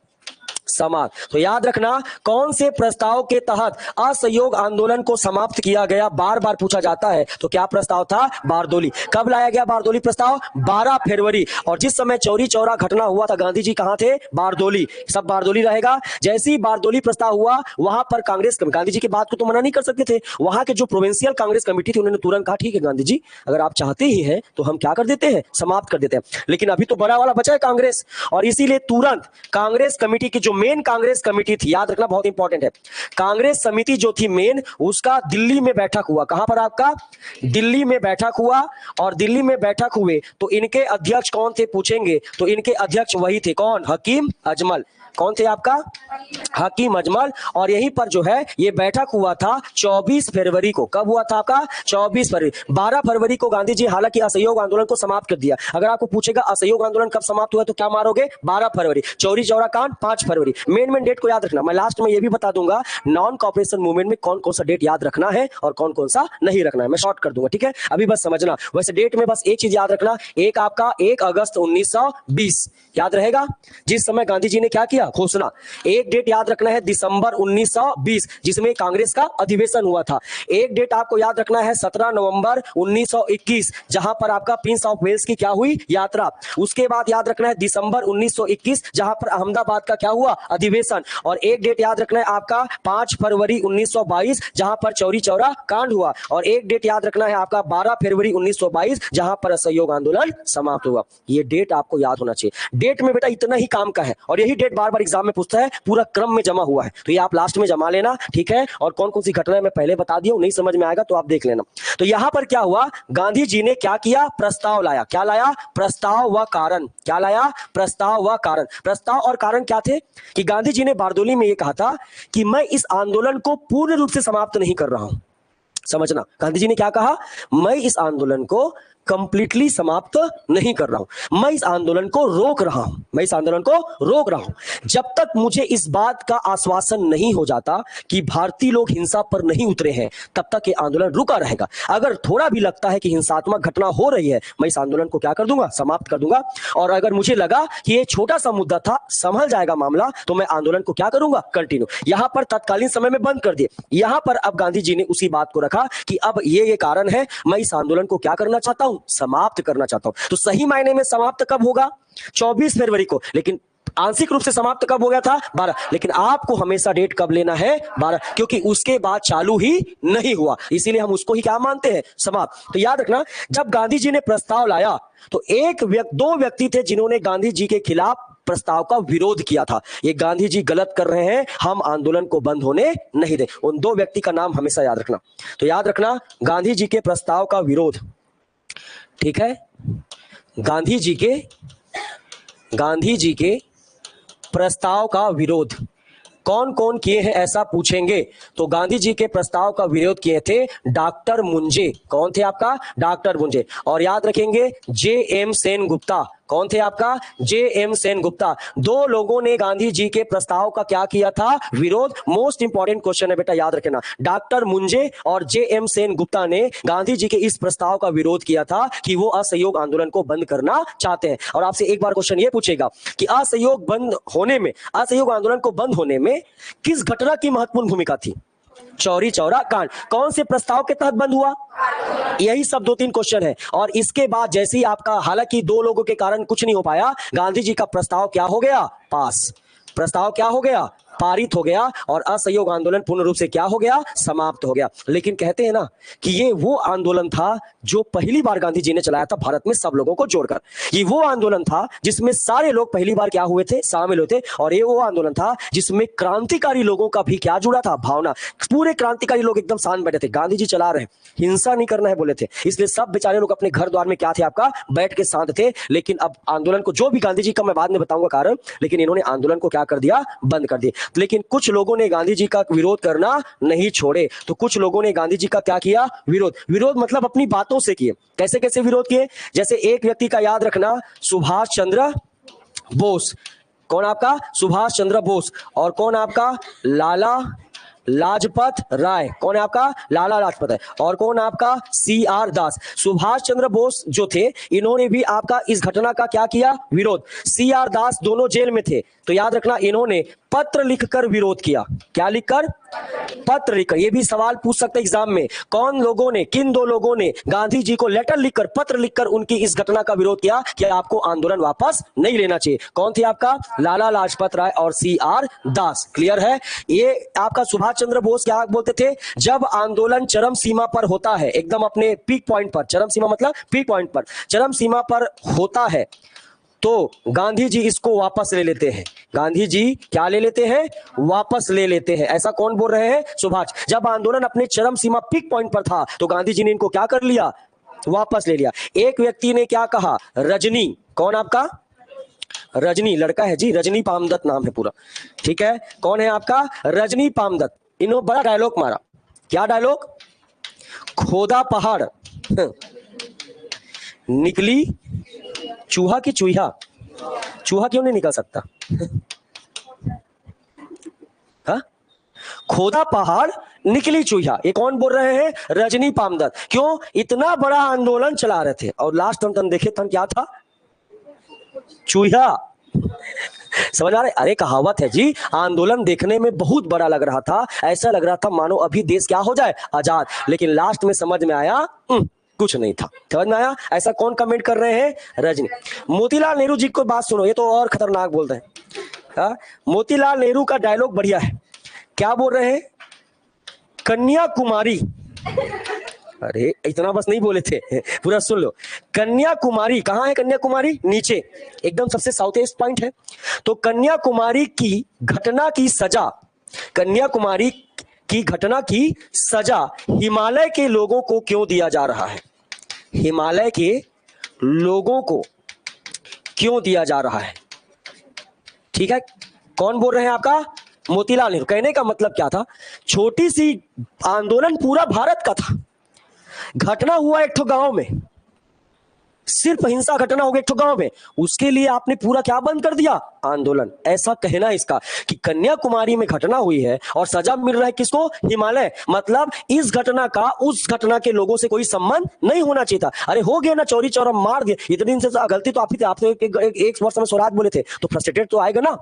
समाप्त। तो याद रखना, कौन से प्रस्ताव के तहत असहयोग आंदोलन को समाप्त किया गया, बार बार पूछा जाता है। तो क्या प्रस्ताव था? बारदोली। कब लाया गया बारदोली प्रस्ताव? 12 फरवरी। और जिस समय चौरी चौरा घटना हुआ था, गांधी जी कहां थे? बारदोली। सब बारदोली रहेगा। जैसे ही बारदोली प्रस्ताव हुआ, वहां पर कांग्रेस, गांधी जी की बात को तो मना नहीं कर सकते थे, वहां के जो प्रोविंशियल कांग्रेस कमेटी थी, उन्होंने तुरंत कहा ठीक है गांधी जी, अगर आप चाहते ही हैं तो हम क्या कर देते हैं? समाप्त कर देते हैं। लेकिन अभी तो बड़ा वाला बचा है कांग्रेस, और इसीलिए तुरंत कांग्रेस कमेटी की जो मेन कांग्रेस कमेटी थी, याद रखना बहुत इंपॉर्टेंट है, कांग्रेस समिति जो थी मेन, उसका दिल्ली में बैठक हुआ। कहां पर आपका? दिल्ली में बैठक हुआ। और दिल्ली में बैठक हुए तो इनके अध्यक्ष कौन थे पूछेंगे, तो इनके अध्यक्ष वही थे, कौन? हकीम अजमल। कौन थे आपका? हकीम अजमल। और यहीं पर जो है ये बैठक हुआ था 24 फरवरी को। कब हुआ था आपका? 24 फरवरी। 12 फरवरी को गांधी जी हालांकि असहयोग आंदोलन को समाप्त कर दिया। अगर आपको पूछेगा असहयोग आंदोलन कब समाप्त हुआ तो क्या मारोगे? 12 फरवरी। चौरी चौरा कांड 5 फरवरी। मेन डेट को याद रखना। मैं लास्ट में ये भी बता दूंगा नॉन कॉपरेशन मूवमेंट में कौन कौन सा डेट याद रखना है और कौन कौन सा नहीं रखना है, मैं शॉर्ट कर दूंगा, ठीक है? अभी बस समझना। वैसे डेट में बस एक चीज याद रखना, एक आपका 1 अगस्त 1920 याद रहेगा, जिस समय गांधी जी ने क्या किया? घोषणा। एक डेट याद रखना है दिसंबर 1920, जिसमें कांग्रेस का अधिवेशन हुआ था। एक डेट आपको याद रखना है 17 नवंबर 1921, जहां पर आपका प्रिंस ऑफ वेल्स की क्या हुई? यात्रा। उसके बाद याद रखना है दिसंबर 1921, जहां पर अहमदाबाद का क्या हुआ? अधिवेशन। और एक डेट याद रखना है आपका 5 फरवरी 1922, जहां पर चौरी चौरा कांड हुआ। और एक डेट याद रखना है आपका 12 फरवरी 1922, जहां पर असहयोग आंदोलन समाप्त हुआ। ये डेट आपको याद होना चाहिए। डेट में बेटा इतना ही काम का है, और यही डेट बार बार एग्जाम में पूछता है, पूरा क्रम में जमा हुआ है, तो ये आप लास्ट में जमा लेना, ठीक है? और कौन कौन सी घटनाएं मैं पहले बता दिया हूं, नहीं समझ में आएगा तो आप देख लेना। तो यहां पर क्या हुआ? गांधी जी ने क्या किया? प्रस्ताव लाया। क्या लाया? प्रस्ताव व कारण। क्या लाया? प्रस्ताव व कारण। प्रस्ताव और कारण क्या थे? कि गांधी जी ने बारदोली में यह कहा था कि मैं इस आंदोलन को पूर्ण रूप से समाप्त नहीं कर रहा हूं। समझना, गांधी जी ने क्या कहा? मैं इस आंदोलन को कंप्लीटली समाप्त नहीं कर रहा हूं, मैं इस आंदोलन को रोक रहा हूं, मैं इस आंदोलन को रोक रहा हूं, जब तक मुझे इस बात का आश्वासन नहीं हो जाता कि भारतीय लोग हिंसा पर नहीं उतरे हैं, तब तक ये आंदोलन रुका रहेगा। अगर थोड़ा भी लगता है कि हिंसात्मक घटना हो रही है, मैं इस आंदोलन को क्या कर दूंगा? समाप्त कर दूंगा। और अगर मुझे लगा कि ये छोटा सा मुद्दा था, संभल जाएगा मामला, तो मैं आंदोलन को क्या करूंगा? कंटिन्यू। यहां पर तत्कालीन समय में बंद कर दिए। यहां पर अब गांधी जी ने उसी बात को रखा कि अब ये कारण है, मैं इस आंदोलन को क्या करना चाहता हूं? समाप्त करना चाहता हूं। तो सही मायने में समाप्त कब होगा? 24 फरवरी को। लेकिन आंशिक रूप से समाप्त कब हो गया था? 12। लेकिन आपको हमेशा डेट कब लेना है? 12, क्योंकि उसके बाद चालू ही नहीं हुआ, इसीलिए हम उसको ही क्या मानते हैं? समाप्त। तो याद रखना, जब गांधी जी ने प्रस्ताव लाया तो दो व्यक्ति थे जिन्होंने गांधी जी के खिलाफ प्रस्ताव का विरोध किया था। ये गांधी जी गलत कर रहे हैं, हम आंदोलन को बंद होने नहीं दे। उन दो व्यक्ति का नाम हमेशा याद रखना। तो याद रखना, गांधी जी के प्रस्ताव का विरोध, ठीक है? गांधी जी के प्रस्ताव का विरोध कौन कौन किए हैं ऐसा पूछेंगे तो गांधी जी के प्रस्ताव का विरोध किए थे डॉक्टर मुंजे। कौन थे आपका? डॉक्टर मुंजे। और याद रखेंगे जे एम सेन गुप्ता। कौन थे आपका? जे.एम. सेनगुप्ता। दो लोगों ने गांधी जी के प्रस्ताव का क्या किया था? विरोध। मोस्ट इंपॉर्टेंट क्वेश्चन है बेटा, याद रखना। डॉक्टर मुंजे और जे.एम. सेनगुप्ता ने गांधी जी के इस प्रस्ताव का विरोध किया था कि वो असहयोग आंदोलन को बंद करना चाहते हैं। और आपसे एक बार क्वेश्चन ये पूछेगा कि असहयोग आंदोलन को बंद होने में किस घटना की महत्वपूर्ण भूमिका थी? चौरी चौरा कांड कौन से प्रस्ताव के तहत बंद हुआ? यही सब 2-3 क्वेश्चन है। और इसके बाद जैसे ही आपका, हालांकि 2 लोगों के कारण कुछ नहीं हो पाया, गांधी जी का प्रस्ताव क्या हो गया? पास। प्रस्ताव क्या हो गया? पारित हो गया। और असहयोग आंदोलन पूर्ण रूप से क्या हो गया? समाप्त हो गया। लेकिन कहते हैं ना कि ये वो आंदोलन था जो पहली बार गांधी जी ने चलाया था भारत में सब लोगों को जोड़कर। ये वो आंदोलन था जिसमें सारे लोग पहली बार क्या हुए थे? शामिल हुए थे। और ये वो आंदोलन था जिसमें क्रांतिकारी लोगों का भी क्या जुड़ा था? भावना। पूरे क्रांतिकारी लोग एकदम शांत बैठे थे, गांधी जी चला रहे हैं, हिंसा नहीं करना है बोले थे, इसलिए सब बेचारे लोग अपने घर द्वार में क्या थे आपका? बैठ के शांत थे। लेकिन अब आंदोलन को, जो भी गांधी जी का मैं बाद में बताऊंगा कारण, लेकिन इन्होंने आंदोलन को क्या कर दिया? बंद कर दिया। लेकिन कुछ लोगों ने गांधी जी का विरोध करना नहीं छोड़े। तो कुछ लोगों ने गांधी जी का क्या किया? विरोध मतलब अपनी बातों से किए। कैसे कैसे विरोध किए? जैसे एक व्यक्ति का याद रखना, सुभाष चंद्र बोस। कौन आपका? सुभाष चंद्र बोस। और कौन आपका? लाला लाजपत राय। कौन है आपका? लाला लाजपत राय। और कौन आपका? सी.आर. दास। सुभाष चंद्र बोस जो थे, इन्होंने भी आपका इस घटना का क्या किया? विरोध। सी.आर. दास दोनों जेल में थे, तो याद रखना इन्होंने पत्र लिखकर विरोध किया। क्या लिखकर? पत्र लिखकर। ये भी सवाल पूछ सकते एग्जाम में, कौन लोगों ने, किन 2 लोगों ने गांधी जी को लेटर लिखकर, पत्र लिखकर उनकी इस घटना का विरोध किया कि आपको आंदोलन वापस नहीं लेना चाहिए? कौन थे आपका? लाला लाजपत राय और सी.आर. दास। क्लियर है? ये आपका सुभाष चंद्र बोस क्या बोलते थे? जब आंदोलन चरम सीमा पर होता है, एकदम अपने पीक पॉइंट पर, चरम सीमा मतलब पीक पॉइंट पर, चरम सीमा पर होता है, तो गांधी जी इसको वापस ले लेते हैं। गांधी जी क्या ले लेते हैं? वापस ले लेते हैं। ऐसा कौन बोल रहे हैं? सुभाष। जब आंदोलन अपने चरम सीमा पीक पॉइंट पर था, तो गांधी जी ने इनको क्या कर लिया? वापस ले लिया। एक व्यक्ति ने क्या कहा? रजनी। कौन आपका? रजनी लड़का है जी, रजनी पामदत्त नाम है पूरा, ठीक है? कौन है आपका? रजनी पामदत्त। इन्होंने बड़ा डायलॉग मारा। क्या डायलॉग? खोदा पहाड़ निकली चूहा की चूहा। चूहा क्यों नहीं निकल सकता? हा? खोदा पहाड़ निकली चूहा। ये कौन बोल रहे हैं? रजनी पामदत्त। क्यों? इतना बड़ा आंदोलन चला रहे थे और लास्ट तन देखे तन क्या था? चूहा। समझ आ रहा है? अरे कहावत है जी, आंदोलन देखने में बहुत बड़ा लग रहा था, ऐसा लग रहा था मानो अभी देश क्या हो जाए? आजाद। लेकिन लास्ट में समझ में आया कुछ नहीं था। समझ में आया? ऐसा कौन कमेंट कर रहे हैं? रजनी। मोतीलाल नेहरू जी को बात सुनो, ये तो और खतरनाक बोल रहे हैं। मोतीलाल नेहरू का डायलॉग बढ़िया है। क्या बोल रहे हैं? कन्याकुमारी। अरे इतना बस नहीं बोले थे, पूरा सुन लो। कन्याकुमारी कहां है? कन्याकुमारी नीचे एकदम सबसे साउथ ईस्ट पॉइंट है। तो कन्याकुमारी की घटना की सजा, कन्याकुमारी की घटना की सजा हिमालय के लोगों को क्यों दिया जा रहा है? हिमालय के लोगों को क्यों दिया जा रहा है? ठीक है, कौन बोल रहे हैं? आपका मोतीलाल नेहरू। कहने का मतलब क्या था? छोटी सी आंदोलन पूरा भारत का था, घटना हुआ एक ठो गांव में, सिर्फ हिंसा घटना हो गई एक ठो गांव में, उसके लिए आपने पूरा क्या बंद कर दिया? आंदोलन। ऐसा कहना इसका कि कन्याकुमारी में घटना हुई है और सजा मिल रहा है किसको? हिमालय। मतलब इस घटना का उस घटना के लोगों से कोई संबंध नहीं होना चाहिए था। अरे हो गया ना, चौरी चौरा मार दिया, इतने दिन से गलती तो आप ही थे, आप तो एक वर्ष में स्वराज बोले थे, तो फ्रस्ट्रेटेड तो आएगा ना।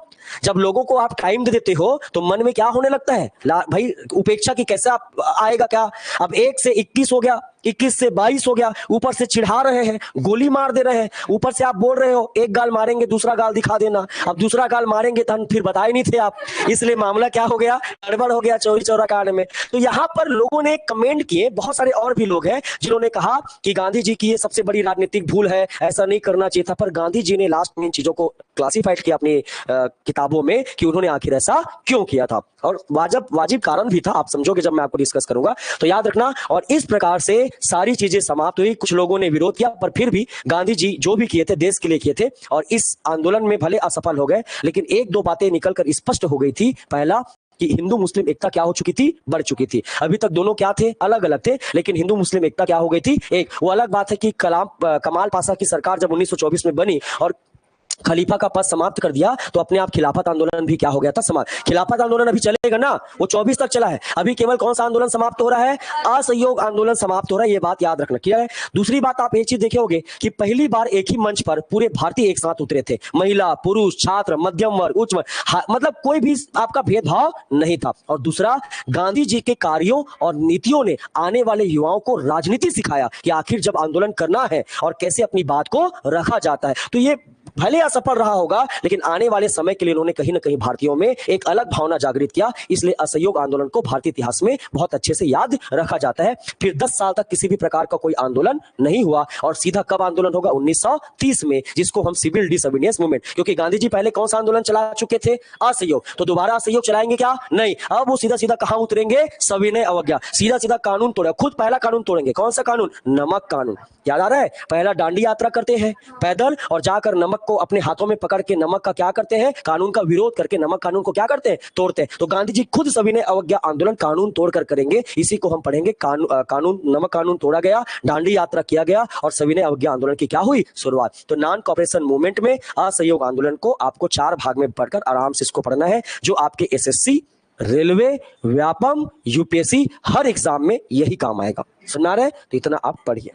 जब लोगों को आप टाइम दे देते हो तो मन में क्या होने लगता है? भाई उपेक्षा की कैसे आप आएगा क्या? अब 1 से 21 हो गया, 21 से 22 हो गया, ऊपर से चिढ़ा रहे हैं, गोली मार दे रहे हैं, ऊपर से आप बोल रहे हो एक गाल मारेंगे दूसरा गाल दिखा देना, अब दूसरा गाल मारेंगे तो फिर बताए नहीं थे आप, इसलिए मामला क्या हो गया? गड़बड़ हो गया चौरी चौरा कांड में। तो यहाँ पर लोगों ने कमेंट किए, बहुत सारे और भी लोग हैं जिन्होंने कहा कि गांधी जी की ये सबसे बड़ी राजनीतिक भूल है, ऐसा नहीं करना चाहिए था। पर गांधी जी ने लास्ट में इन चीजों को क्लासिफाइड किया अपनी किताबों में कि उन्होंने आखिर ऐसा क्यों किया था, और वाजिब कारण भी था, आप समझोगे जब मैं आपको डिस्कस करूंगा। तो याद रखना। और इस प्रकार से सारी चीजें समाप्त हुई। कुछ लोगों ने विरोध किया, पर फिर भी गांधी जी जो भी किए थे देश के लिए किए थे, और इस आंदोलन में भले असफल हो गए, लेकिन 1-2 बातें निकलकर स्पष्ट हो गई थी। पहला कि हिंदू मुस्लिम एकता क्या हो चुकी थी? बढ़ चुकी थी। अभी तक दोनों क्या थे? अलग अलग थे, लेकिन हिंदू मुस्लिम एकता क्या हो गई थी? एक। वो अलग बात है कि कमाल पाशा की सरकार जब 1924 में बनी और खलीफा का पद समाप्त कर दिया तो अपने आप खिलाफत आंदोलन भी क्या हो गया था, समाप्त। खिलाफत आंदोलन अभी चलेगा ना, वो 24 तक चला है। अभी केवल कौन सा आंदोलन समाप्त हो रहा है, असहयोग आंदोलन समाप्त हो रहा है। ये बात याद रखना, क्या है। दूसरी बात आप एक चीज देखे होंगे कि पहली बार एक ही मंच पर पूरे भारतीय एक साथ उतरे थे, महिला, पुरुष, छात्र, मध्यम वर्ग, उच्च वर्ग, मतलब कोई भी आपका भेदभाव नहीं था। और दूसरा, गांधी जी के कार्यों और नीतियों ने आने वाले युवाओं को राजनीति सिखाया कि आखिर जब आंदोलन करना है और कैसे अपनी बात को रखा जाता है। तो ये भले असफल रहा होगा, लेकिन आने वाले समय के लिए उन्होंने कहीं ना कहीं भारतीयों में एक अलग भावना जागृत किया। इसलिए असहयोग आंदोलन को भारतीय इतिहास में बहुत अच्छे से याद रखा जाता है। फिर 10 साल तक किसी भी प्रकार का कोई आंदोलन नहीं हुआ, और सीधा कब आंदोलन होगा, 1930 में, जिसको हम सिविल डिसोबीडियंस मूवमेंट, क्योंकि गांधी जी पहले कौन सा आंदोलन चला चुके थे, असहयोग, तो दोबारा असहयोग चलाएंगे क्या, नहीं। अब वो सीधा सीधा कहां उतरेंगे, सविनय अवज्ञा, सीधा सीधा कानून तोड़ा, खुद पहला कानून तोड़ेंगे। कौन सा कानून, नमक कानून। याद आ रहा है, पहला डांडी यात्रा करते हैं पैदल, और जाकर नमक को अपने हाथों में पकड़ के नमक का क्या करते हैं, कानून का विरोध करके नमक कानून को क्या करते हैं, तोड़ते हैं। तो गांधी जी खुद सविनय अवज्ञा आंदोलन कानून तोड़कर करेंगे। इसी को हम पढ़ेंगे, कानून, नमक कानून तोड़ा गया, डांडी यात्रा किया गया, और सविनय अवज्ञा आंदोलन की क्या हुई, शुरुआत। तो नॉन कॉपरेशन मूवमेंट में असहयोग आंदोलन को आपको 4 भाग में पढ़कर आराम से इसको पढ़ना है, जो आपके एसएससी, रेलवे, व्यापम, यूपीएससी हर एग्जाम में यही काम आएगा। सुना रहे, तो इतना आप पढ़िए।